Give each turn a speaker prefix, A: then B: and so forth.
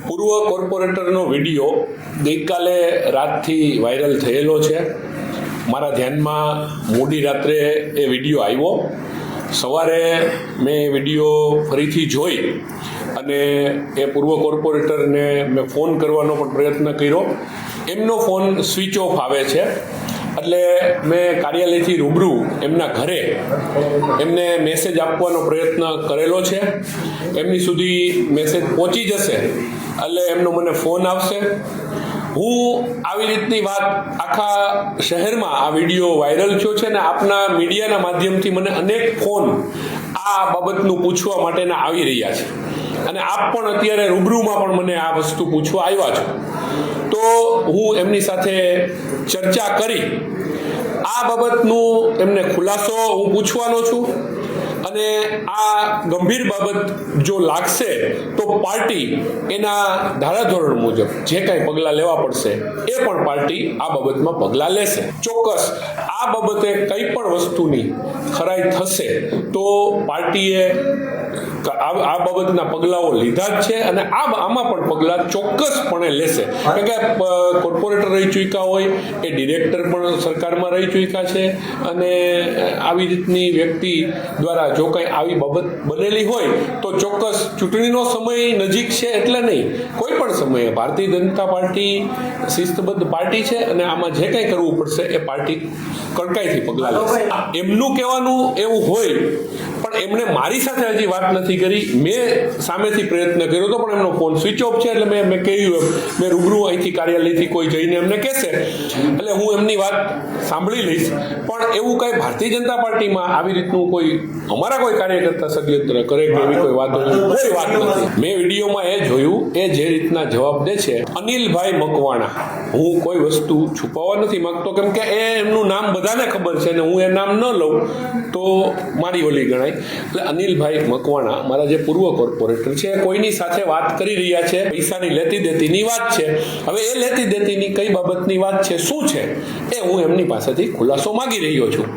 A: પૂર્વ કોર્પોરેટરનો વિડીયો ગઈકાલે રાતથી વાયરલ થયેલો છે. મારા ધ્યાનમાં મોડી રાત્રે એ વિડીયો આવ્યો. સવારે મેં વિડીયો ફરીથી જોઈ અને એ પૂર્વ કોર્પોરેટરને મેં ફોન કરવાનો પણ પ્રયત્ન કર્યો. એમનો ફોન સ્વિચ ઓફ આવે છે. એટલે મેં કાર્યાલયથી રૂબરૂ એમના ઘરે એમને મેસેજ આપવાનો પ્રયત્ન કરેલો છે. એમની સુધી મેસેજ પહોંચી જશે એટલે એમનો મને ફોન આવશે. હું આવી રીતની વાત આખા શહેરમાં આ વિડીયો વાયરલ થયો છે ને આપના મીડિયાના માધ્યમથી મને અનેક ફોન આ બાબતનું પૂછવા માટેના આવી રહ્યા છે અને આપ પણ અત્યારે રૂબરૂમાં પણ મને આ વસ્તુ પૂછવા આવ્યા છો. તો હું એમની સાથે ચર્ચા કરી આ બાબતનું એમને ખુલાસો હું પૂછવાનો છું અને આ ગંભીર બાબત જો લાગશે તો પાર્ટી એના ધારાધોરણ મુજબ જે કાંઈ પગલાં લેવા પડશે એ પણ પાર્ટી આ બાબતમાં પગલાં લેશે. ચોક્કસ આ બાબતે કંઈ પણ વસ્તુની ખરાઈ થશે તો પાર્ટીએ આ બાબતના પગલાઓ લીધા જ છે અને આમાં પણ પગલાં ચોક્કસપણે લેશે. કારણ કે કોર્પોરેટર રહી ચૂક્યા હોય, એ ડિરેક્ટર પણ સરકારમાં રહી ચૂક્યા છે અને આવી રીતની વ્યક્તિ દ્વારા જો કંઈ આવી બાબત બનેલી હોય તો ચોક્કસ ચૂંટણીનો સમય નજીક છે એટલે નહીં, કોઈ પણ સમયે ભારતીય જનતા પાર્ટી શિસ્તબદ્ધ પાર્ટી છે અને આમાં જે કંઈ કરવું પડશે એ પાર્ટી કડકાઈથી પગલાં લેશે. એમનું કહેવાનું એવું હોય પણ એમણે મારી સાથે હજી વાત નથી કરી. મેં સામેથી પ્રયત્ન કર્યો હતો પણ એમનો ફોન સ્વિચ ઓફ છે એટલે મેં કહ્યું મેં રૂબરૂ અહીંથી કાર્યાલયથી કોઈ જઈને એમને કહેશે એટલે હું એમની વાત સાંભળી લઈશ. પણ એવું કંઈ ભારતીય જનતા પાર્ટીમાં આવી રીતનું કોઈ અમારા કોઈ કાર્યકર્તા ષડયંત્ર કરે કે એવી કોઈ વાત નથી. મેં વિડીયોમાં એ જોયું એ જે રીતના જવાબ દે છે અનિલભાઈ મકવાણા. હું કોઈ વસ્તુ છુપાવવા નથી માંગતો કેમ કે એમનું નામ બધાને ખબર છે અને હું એ નામ ન લઉં તો મારી ઓલી ગણાય. એટલે અનિલભાઈ મકવાણા મારા જે પૂર્વ કોર્પોરેટર છે કોઈની સાથે વાત કરી રહ્યા છે, પૈસાની લેતી દેતીની વાત છે. હવે એ લેતી દેતીની કઈ બાબતની વાત છે, શું છે એ હું એમની પાસેથી ખુલાસો માંગી રહ્યો છું.